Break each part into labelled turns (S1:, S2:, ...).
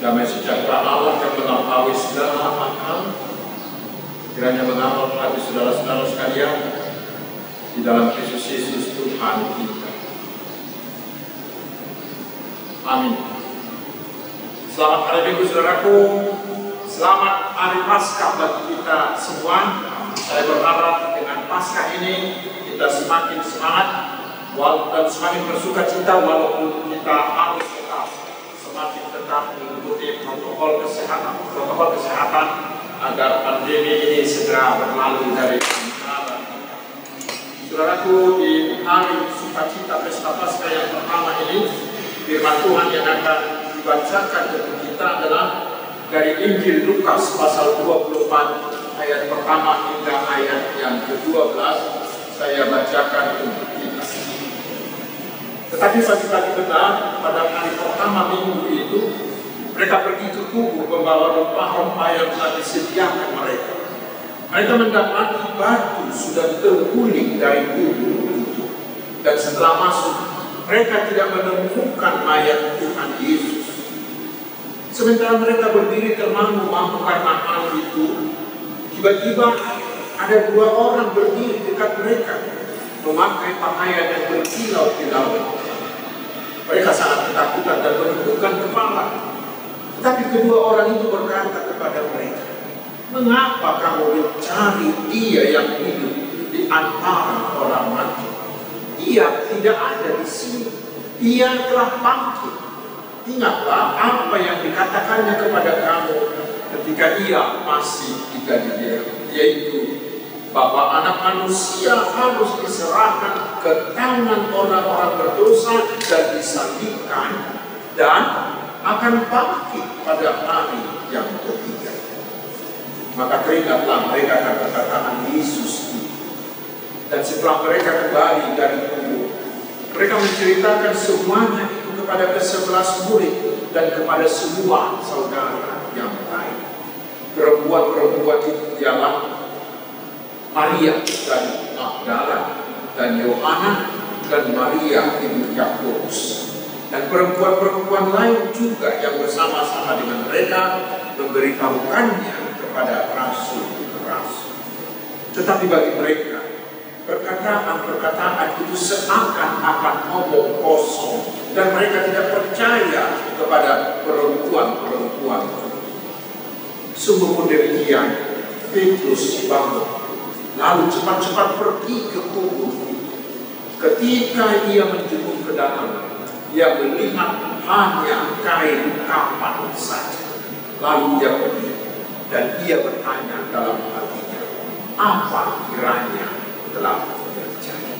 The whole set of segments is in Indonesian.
S1: Damai sejahtera Allah yang melampaui segala akal, kiranya mengawal hati saudara-saudara sekalian di dalam Kristus Yesus Tuhan kita. Amin. Selamat hari Minggu saudaraku, selamat hari Paskah bagi kita semua. Saya berharap dengan Paskah ini kita semakin semangat dan semakin bersuka cita, walaupun kita harus tetap mengikuti protokol kesehatan agar pandemi ini segera berlalu dari negara. Saudaraku, di hari sukacita Pesta Paskah yang pertama ini, firman Tuhan yang akan dibacakan untuk kita adalah dari Injil Lukas pasal 24 ayat pertama hingga ayat yang ke-12. Saya bacakan untuk kita. Tetapi pagi-pagi benar pada hari pertama minggu itu, mereka pergi ke kubur membawa rempah-rempah yang telah disediakan mereka. Mereka mendapati batu sudah terguling dari kubur itu, dan setelah masuk, mereka tidak menemukan mayat Tuhan Yesus. Sementara mereka berdiri termangu-mangu karena hal itu, tiba-tiba ada dua orang berdiri dekat mereka, memakai pakaian yang berkilau-kilau. Mereka sangat ketakutan dan menundukkan kepala. Tetapi kedua orang itu berkata kepada mereka, "Mengapa kamu mencari Dia yang hidup di antara orang mati? Dia tidak ada di sini. Dia telah bangkit. Ingatlah apa yang dikatakannya kepada kamu ketika Ia masih di Galilea, yaitu bahwa Anak Manusia harus diserahkan ke tangan orang-orang berdosa dan disalibkan dan akan bangkit pada hari yang ketiga." Maka teringatlah mereka akan perkataan Yesus itu. Dan setelah mereka kembali dari kubur, mereka menceritakan semuanya itu kepada ke-11 murid dan kepada semua saudara yang lain. Perempuan-perempuan itu ialah Maria dari Magdala dan Yohana dan Maria ibu Yakobus, dan perempuan-perempuan lain juga yang bersama-sama dengan mereka memberitahukannya kepada rasul-rasul. Tetapi bagi mereka, perkataan-perkataan itu seakan-akan omong kosong, dan mereka tidak percaya kepada perempuan-perempuan. Sungguh pun demikian, Petrus bangun, lalu cepat-cepat pergi ke kubur itu. Ketika ia menjenguk ke dalam, ia melihat hanya kain kapan saja. Lalu ia pergi, dan ia bertanya dalam hatinya, apa kiranya telah terjadi.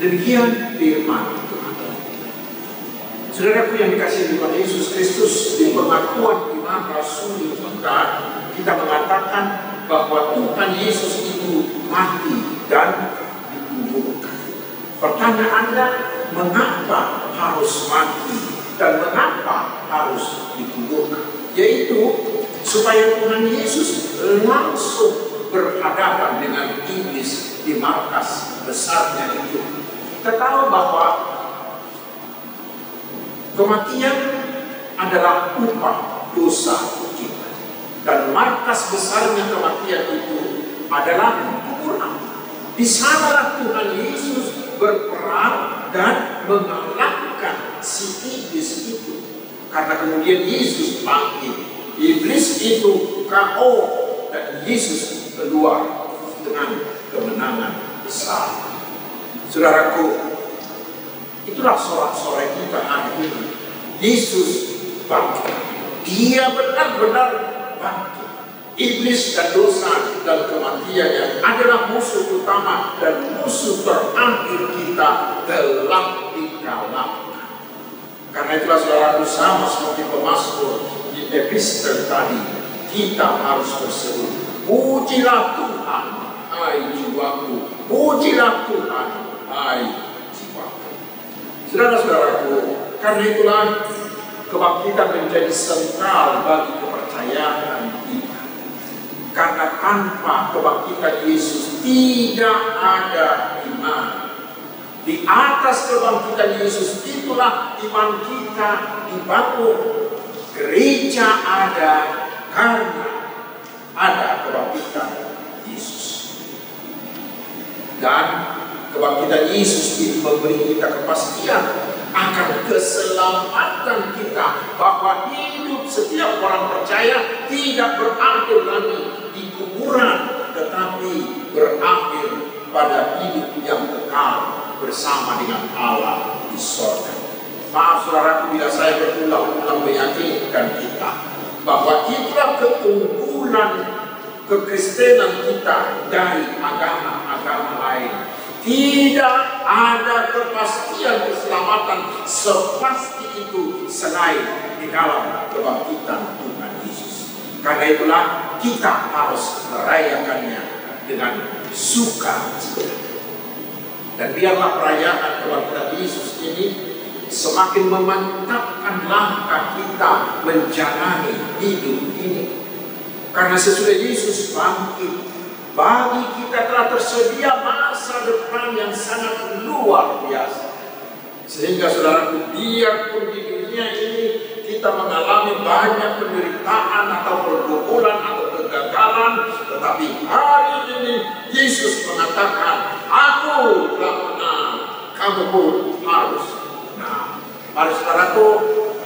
S1: Demikian firman Tuhan. Saudaraku yang dikasihi Tuhan Yesus Kristus, di pengakuan iman rasuli kita mengatakan bahwa Tuhan Yesus itu mati dan dikuburkan. Pertanyaannya, mengapa harus mati dan mengapa harus dikuburkan? Yaitu supaya Tuhan Yesus langsung berhadapan dengan iblis di markas besarnya itu. Kita tahu bahwa kematian adalah upah dosa kita, dan markas besarnya kematian itu adalah kuburan. Di sanalah Tuhan Yesus berperang dan mengalahkan si iblis itu. Karena kemudian Yesus bangkit, iblis itu KO, dan Yesus keluar dengan kemenangan besar. Saudaraku, itulah sorak-sorai kita hari ini. Yesus bangkit. Dia benar-benar bangkit. Iblis dan dosa dan kematian yang adalah musuh utama dan musuh terakhir kita telah dikalahkan. Karena itulah saudaraku, sama seperti pemazmur di epistel tadi, kita harus berseru, pujilah Tuhan, hai jiwaku, pujilah Tuhan, hai jiwaku. Saudara-saudaraku, karena itulah kebangkitan menjadi sentral bagi kepercayaan kita. Karena tanpa kebangkitan Yesus tidak ada iman. Di atas kebangkitan Yesus itulah iman kita dibangun. Gereja ada karena ada kebangkitan Yesus. Dan kebangkitan Yesus itu memberi kita kepastian akan keselamatan kita, bahwa hidup setiap orang percaya tidak berakhir lagi di kuburan, tetapi berakhir pada hidup yang kekal bersama dengan Allah di sorga. Maaf saudaraku bila saya berulang-ulang meyakinkan kita bahwa itulah keunggulan kekristenan kita dari agama-agama lain. Tidak ada kepastian keselamatan sepasti itu selain di dalam kebangkitan Tuhan Yesus. Karena itulah kita harus merayakannya dengan sukacita. Dan biarlah perayaan kebangkitan Yesus ini semakin memantapkan langkah kita menjalani hidup ini. Karena sesudah Yesus bangkit, bagi kita telah tersedia masa depan yang sangat luar biasa. Sehingga saudaraku, biarpun di dunia ini kita mengalami banyak penderitaan atau pergumulan atau kegagalan, tetapi hari ini Yesus mengatakan, aku telah menang, kamu pun harus menang. Mari saudaraku,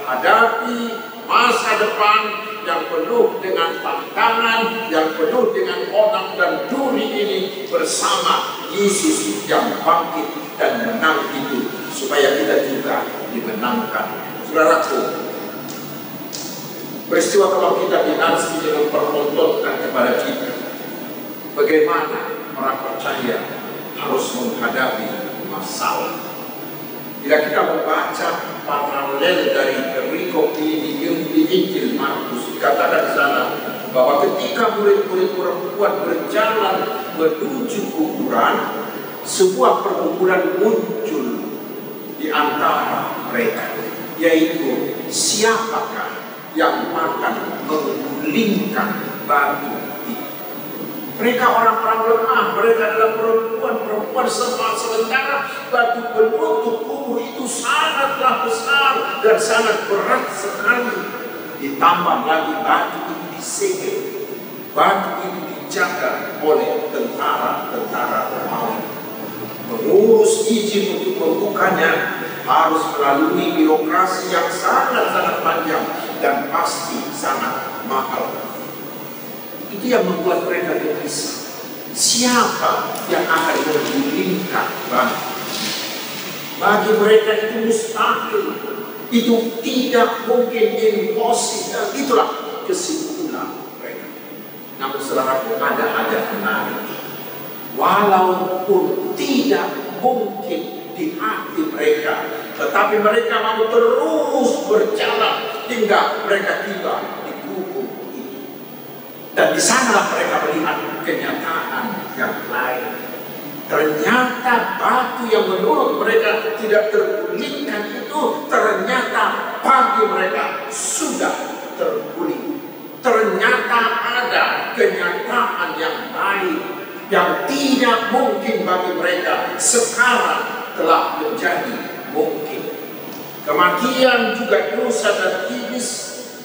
S1: hadapi masa depan yang penuh dengan tantangan, yang penuh dengan onak dan duri ini bersama Yesus yang bangkit dan menang itu, supaya kita juga dimenangkan. Saudaraku, peristiwa kebangkitan dinasti ini mempertontonkan kepada kita bagaimana orang percaya harus menghadapi masalah. Bila kita membaca paralel dari perikop ini di Injil Markus, dikatakan di sana bahwa ketika murid-murid perempuan berjalan menuju kuburan, sebuah pergumulan muncul di antara mereka, yaitu siapakah yang akan menggulingkan batu itu. Mereka orang-orang lemah, mereka adalah perempuan sementara batu penutup kubur itu sangatlah besar dan sangat berat sekali. Ditambah lagi batu itu disegel, batu itu dijaga oleh tentara-tentara Romawi. Mengurus izin untuk membukanya harus melalui birokrasi yang sangat-sangat panjang dan pasti sangat mahal. Itu yang membuat mereka gelisah. Siapa yang akan menggulingkan batu? Bagi mereka itu mustahil. Itu tidak mungkin, impossible. Itulah kesimpulan mereka. Namun saudaraku, ada menarik. Walaupun tidak mungkin di hati mereka, tetapi mereka mau terus berjalan hingga mereka tiba di kubur itu. Dan di sanalah mereka melihat kenyataan yang lain. Ternyata batu yang menurut mereka tidak tergulingkan itu ternyata bagi mereka sudah terguling. Ternyata ada kenyataan yang lain yang tidak mungkin bagi mereka sekarang telah menjadi mungkin. Kematian juga dosa dan iblis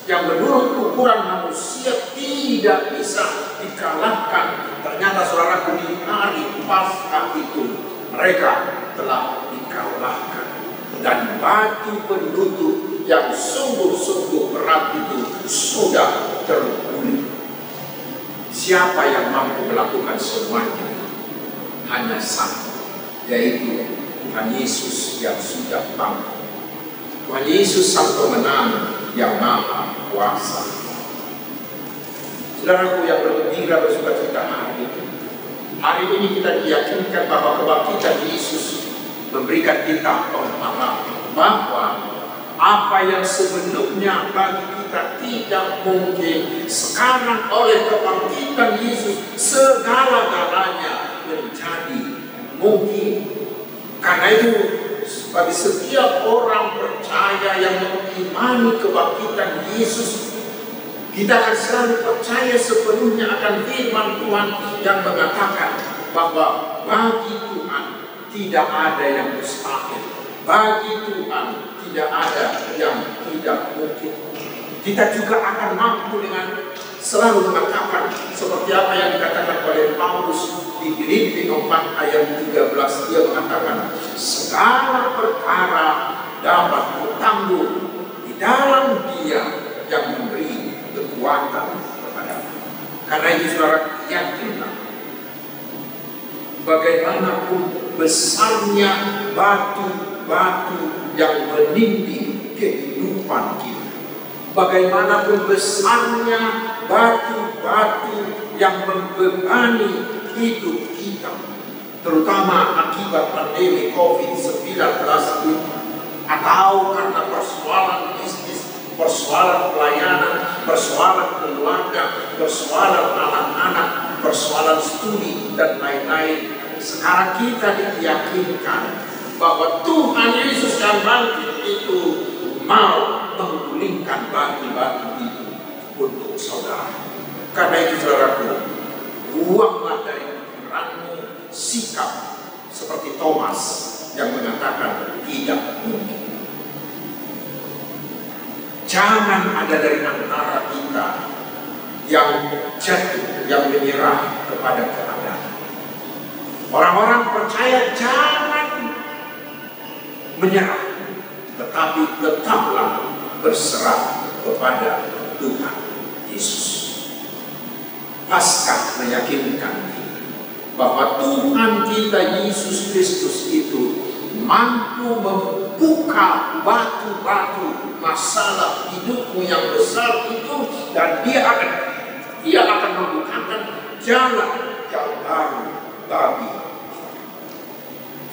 S1: yang menurut ukuran manusia tidak bisa dikalahkan. Ternyata saudaraku, di hari Paskah itu mereka telah dikalahkan. Dan batu penutup yang sungguh-sungguh berat itu sudah terguling. Siapa yang mampu melakukan semuanya? Hanya satu, yaitu Tuhan Yesus yang sudah bangkit. Tuhan Yesus sang pemenang yang maha kuasa. Saudaraku yang bergembira bersukacita hari ini kita diyakinkan bahwa kebangkitan Yesus memberikan kita pemahaman bahwa apa yang sebelumnya bagi kita tidak mungkin, sekarang oleh kebangkitan Yesus segala-galanya menjadi mungkin. Karena itu bagi setiap orang percaya yang mengimani kebangkitan Yesus, kita akan selalu percaya sepenuhnya akan firman Tuhan yang mengatakan bahwa bagi Tuhan tidak ada yang mustahil. Bagi Tuhan tidak ada yang tidak mungkin. Kita juga akan mampu dengan selalu mengatakan seperti apa yang dikatakan oleh Paulus di Filipi 4 ayat 13. Dia mengatakan segala perkara dapat bertanggung di dalam Dia yang memberi kekuatan kepada. Karena itu saudara, yakinlah bagaimanapun besarnya batu-batu yang menindih kehidupan kita, bagaimanapun besarnya batu-batu yang membebani hidup kita, terutama akibat pandemi COVID-19 ini, atau karena persoalan bisnis, persoalan pelayanan, persoalan keluarga, persoalan anak-anak, persoalan studi, dan lain-lain. Sekarang kita diyakinkan bahwa Tuhan Yesus yang bangkit itu mau menggulingkan batu-batu itu untuk saudara. Karena itu saudaraku, buanglah dari pikiranmu sikap seperti Thomas yang mengatakan tidak mungkin. Jangan ada dari antara kita yang jatuh, yang menyerah kepada keadaan. Orang-orang percaya jangan menyerah, tetapi tetaplah berserah kepada Tuhan Yesus. Paskah meyakinkan kita bahwa Tuhan kita Yesus Kristus itu mampu membuka batu-batu masalah hidupmu yang besar itu, dan Dia akan membukakan jalan yang baru bagi.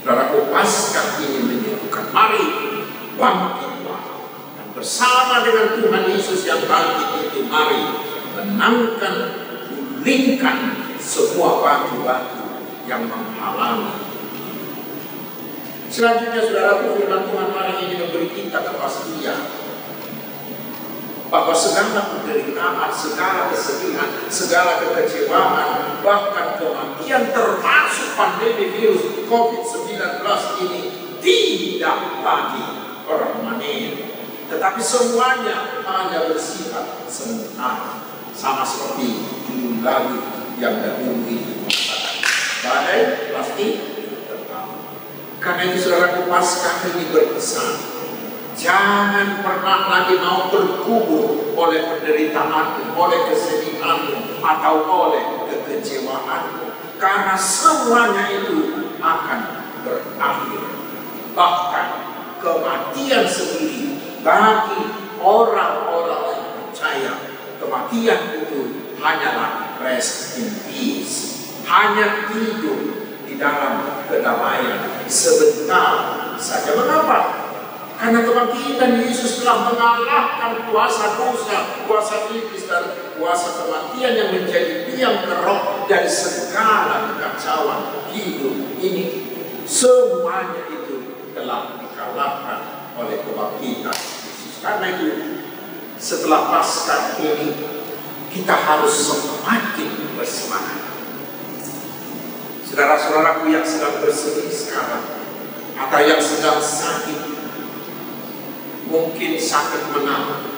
S1: Saudaraku, Paskah ini menyerukan, mari bangkitlah dan bersama dengan Tuhan Yesus yang bangkit itu, mari menangkan, gulingkan semua batu-batu yang menghalangi. Selanjutnya saudaraku, firman Tuhan hari ini memberi kita kepastian bahwa segala penderitaan, segala kesedihan, segala kekecewaan, bahkan kematian termasuk pandemi virus COVID-19 ini tidak lagi permanen, tetapi semuanya hanya bersifat sementara, sama seperti judul lagu yang dahulu itu mengatakan, badai pasti tertawa. Karena itu saudaraku, Paskah ini berpesan, jangan pernah lagi mau terkubur oleh penderitaan, oleh kesedihan, atau oleh kekecewaan, karena semuanya itu akan berakhir. Bahkan kematian sendiri bagi orang-orang yang percaya, kematian itu hanyalah rest in peace, hanya tidur di dalam kedamaian sebentar saja. Mengapa? Karena kebangkitan Yesus telah mengalahkan kuasa dosa, kuasa iblis, dan kuasa kematian yang menjadi biang kerok dari segala kekacauan hidup ini. Semuanya itu telah dikalahkan oleh kebangkitan Yesus. Karena itu, setelah Paskah ini, kita harus semakin bersemangat. Saudara-saudaraku yang sedang bersedih sekarang, atau yang sedang sakit, mungkin sakit menang,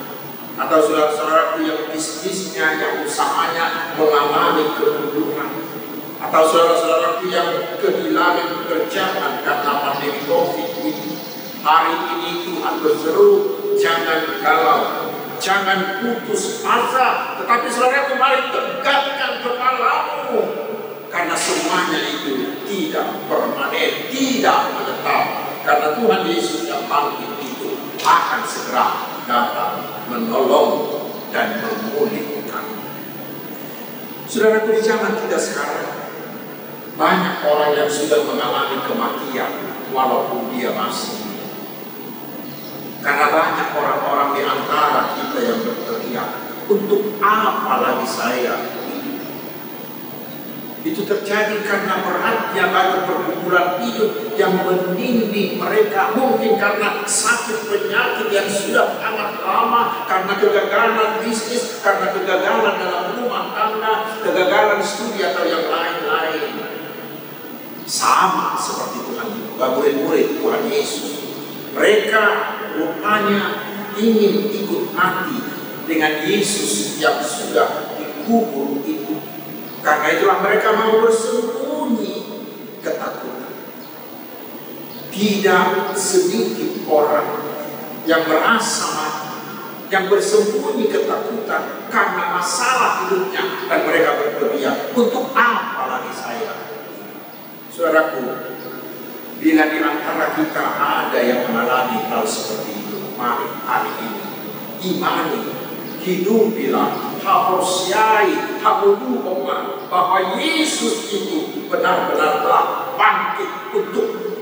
S1: atau saudara-saudaraku yang bisnisnya, yang usahanya mengalami kemunduran, atau saudara-saudaraku yang kehilangan pekerjaan karena pandemi COVID ini, hari ini Tuhan berseru, jangan galau, jangan putus asa, tetapi saudaraku, mari tegakkan kepalamu. Karena semuanya itu tidak permanen, tidak menetap. Karena Tuhan Yesus yang bangkit itu akan segera datang menolong dan memulihkan. Saudaraku, di zaman kita sekarang, banyak orang yang sudah mengalami kematian walaupun dia masih. Karena banyak orang-orang di antara kita yang berteriak, untuk apa lagi saya? Itu terjadi karena beratnya batu pergumulan hidup yang menindih mereka. Mungkin karena sakit penyakit yang sudah amat lama, karena kegagalan bisnis, karena kegagalan dalam rumah tangga, kegagalan studi, atau yang lain-lain. Sama seperti murid-murid Tuhan Yesus. Mereka rupanya ingin ikut mati dengan Yesus yang sudah dikubur itu. Karena itulah mereka mau bersembunyi ketakutan. Tidak sedikit orang yang merasa mati, yang bersembunyi ketakutan karena masalah hidupnya, dan mereka berteriak, untuk apa lagi saya? Saudaraku, bila di antara kita ada yang mengalami hal seperti itu, mari hari ini imani, hidupilah, haporsiai, hamuduhoma, bahwa Yesus itu benar-benar telah bangkit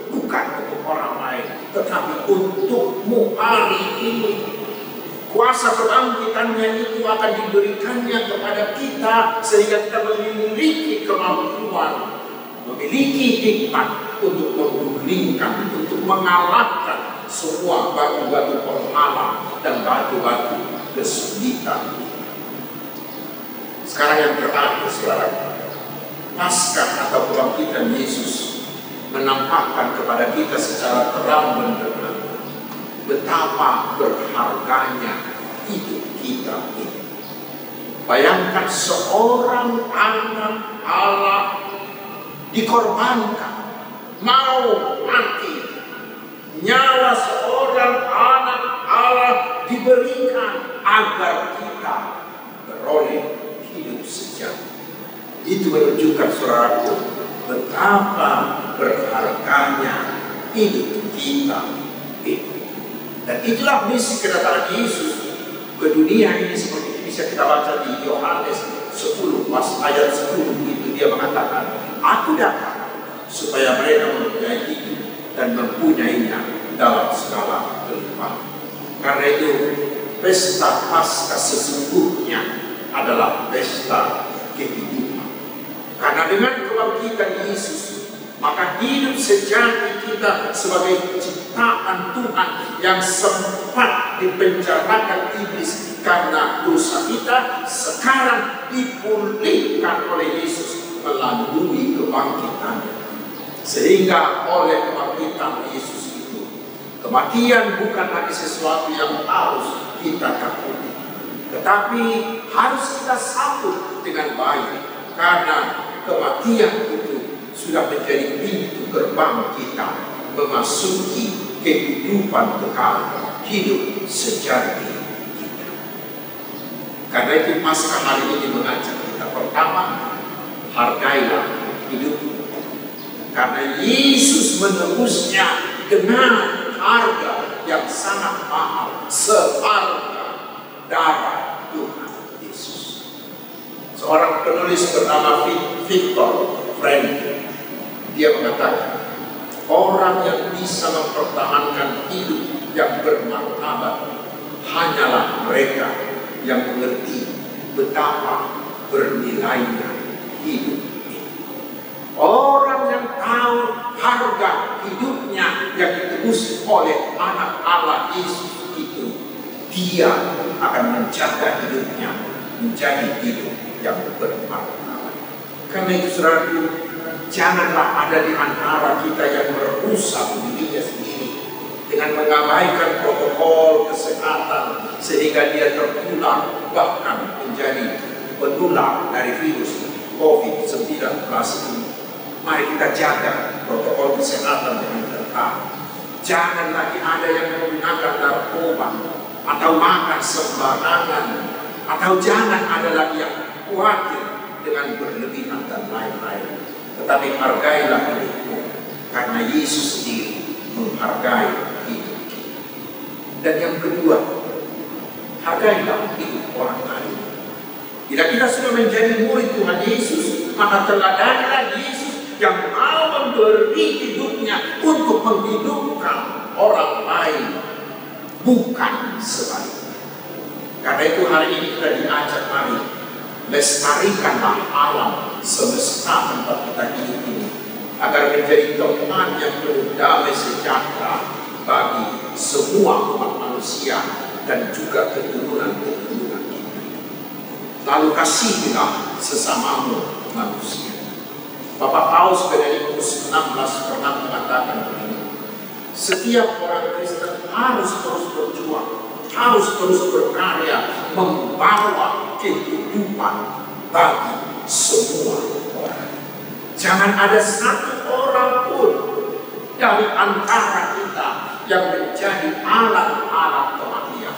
S1: bukan untuk orang lain, tetapi untukmu hari ini. Kuasa kebangkitannya itu akan diberikannya kepada kita, sehingga kita memiliki kemampuan, memiliki hikmat untuk menggulingkan, untuk mengalahkan semua batu-batu penghalang dan batu-batu kesulitan. Sekarang yang terakhir, saudara, Paskah atau kebangkitan Yesus menampakkan kepada kita secara terang benderang betapa berharganya hidup kita ini. Bayangkan seorang anak Allah dikorbankan, mau mati. Nyawa seorang anak Allah diberikan agar kita beroleh hidup sejati. Itu menunjukkan, saudaraku, betapa berharganya hidup kita ini. Dan itulah misi kedatangan Yesus ke dunia ini, seperti bisa kita baca di Yohanes 10 ayat 10 itu. Dia mengatakan, aku datang supaya mereka mempunyai hidup dan mempunyainya dalam segala kelimpahan. Karena itu pesta Paskah sesungguhnya adalah pesta kehidupan. Karena dengan kebangkitan Yesus, maka hidup sejati kita sebagai ciptaan Tuhan yang sempat dipenjarakan iblis karena dosa kita, sekarang dipulihkan oleh Yesus melalui kebangkitannya. Sehingga oleh kebangkitan Yesus itu, kematian bukan lagi sesuatu yang harus kita takuti, tetapi harus kita sambut dengan baik, karena kematian itu sudah menjadi pintu gerbang kita memasuki kehidupan kekal, hidup sejati kita. Karena itu Paskah hari ini mengajak kita, pertama, hargailah hidup, karena Yesus menebusnya dengan harga yang sangat mahal, seharga darah Tuhan Yesus. Seorang penulis bernama Viktor Frankl, dia mengatakan, orang yang bisa mempertahankan hidup yang bermartabat hanyalah mereka yang mengerti betapa bernilainya hidup ini. Orang yang tahu harga hidupnya yang ditebus oleh anak Allah Yesus itu, dia akan menjaga hidupnya menjadi hidup yang bermartabat. Karena itu, saudaraku, janganlah ada di antara kita yang merusak dirinya sendiri dengan mengabaikan protokol kesehatan sehingga dia tertular, bahkan menjadi penular dari virus COVID-19 ini. Mari kita jaga protokol kesehatan dengan ketat. Jangan lagi ada yang menggunakan narkoba atau makan sembarangan, atau jangan ada lagi yang khawatir dengan berlebihan dan lain-lain. Tetapi hargailah hidupmu, karena Yesus sendiri menghargai hidup kita. Dan yang kedua, hargailah hidup orang lain. Bila kita sudah menjadi murid Tuhan Yesus, maka teladanilah Yesus yang mau memberi hidupnya untuk menghidupkan orang lain, bukan sebaliknya. Karena itu hari ini kita diajak, mari lestarikanlah alam semesta tempat kita hidup ini, agar menjadi tempat yang penuh damai sejahtera bagi semua umat manusia dan juga keturunan-keturunan kita. Lalu kasihilah sesamamu manusia. Bapak Paus Benediktus 16 pernah mengatakan begini, setiap orang Kristen harus terus berjuang harus terus berkarya membawa kehidupan bagi semua orang. Jangan ada satu orang pun dari antara kita yang menjadi alat-alat kematian,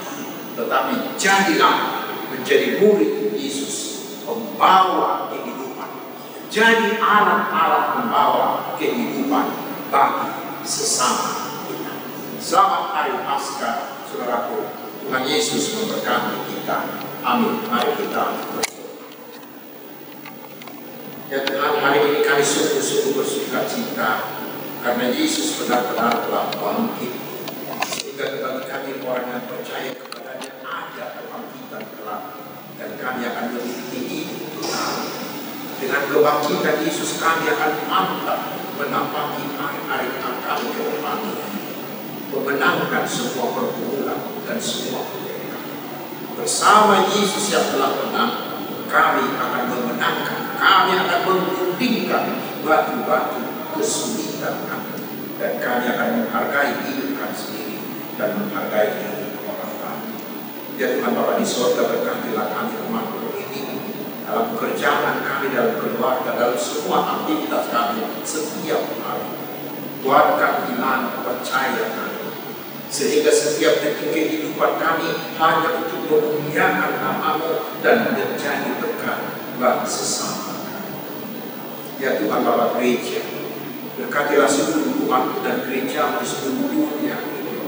S1: tetapi jadilah menjadi murid Yesus, membawa kehidupan, jadi alat-alat membawa kehidupan bagi sesama kita. Selamat Hari Paskah, saudaraku. Tuhan Yesus memberkati kita. Amin. Mari kita berdoa. Ya Tuhan, hari ini kami sungguh-sungguh bersuka cita karena Yesus benar-benar telah bangkit, sehingga bagi kami orang yang percaya kepadanya ada kebangkitan kelak, dan kami akan memiliki hidup kekal. Dengan kebangkitan Yesus kami akan mantap menapaki hari-hari kami ke depan, memenangkan semua pergumulan dan semua penderitaan. Bersama Yesus yang telah menang, kami akan memenangkan, kami akan menggulingkan batu-batu kesulitan kami, dan kami akan menghargai hidup kami sendiri dan menghargai hidup orang lain. Ya Tuhan Bapa di surga, berkatilah kami umat-Mu ini dalam pekerjaan kami, dalam keluarga, dalam semua aktivitas kami setiap hari. Kuatkan iman percaya kami, sehingga setiap detik kehidupan kami hanya untuk memuliakan nama-Mu dan menjadi berkat bagi sesama kami. Ya Tuhan Bapa gereja, berkatilah seluruh umat dan gereja di seluruh dunia ini.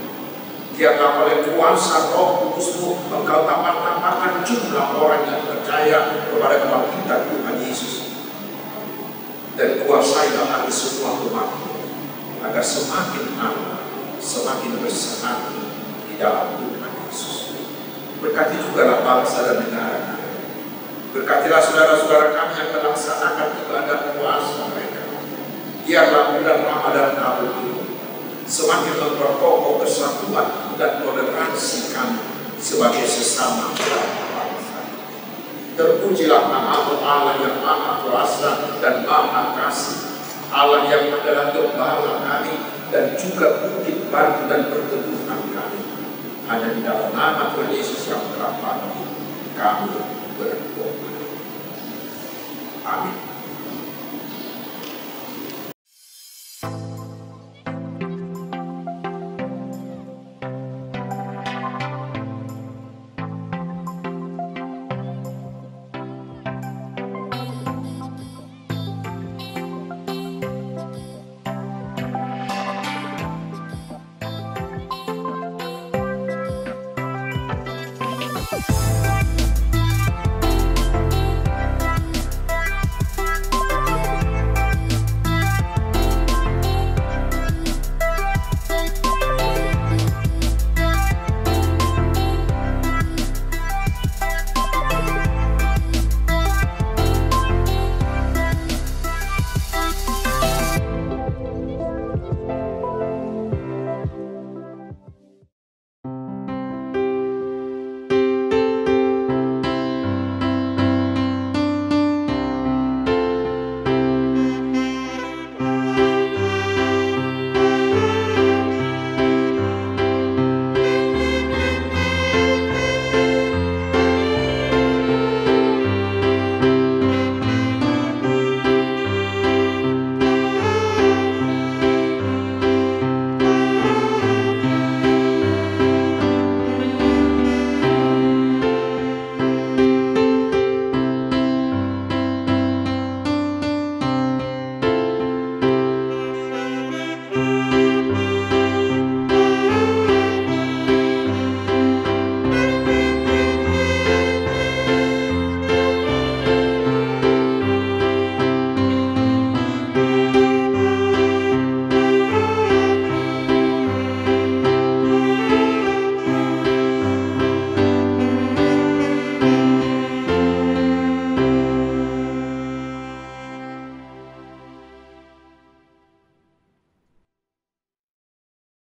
S1: Biarlah oleh kuasa Roh Kudus-Mu Engkau tambah-tambahkan jumlah orang yang percaya kepada kebangkitan Tuhan Yesus, dan kuasailah hati semua umat-Mu agar semakin aman, semakin bersatu di dalam Tuhan Yesus. Berkati jugalah bangsa dan negara kami. Berkatilah saudara-saudara kami yang melaksanakan ibadah puasa mereka. Biarlah bulan Ramadan tahun ini semakin memperkokoh kesatuan dan toleransi kami sebagai sesama bangsa. Terpujilah nama Allah yang Maha Kuasa dan Maha Kasih, Allah yang adalah gembala kami dan juga bukit batu dan pertemuan kami. Hanya di dalam nama Tuhan Yesus yang telah bangkit kami berdoa. Amin.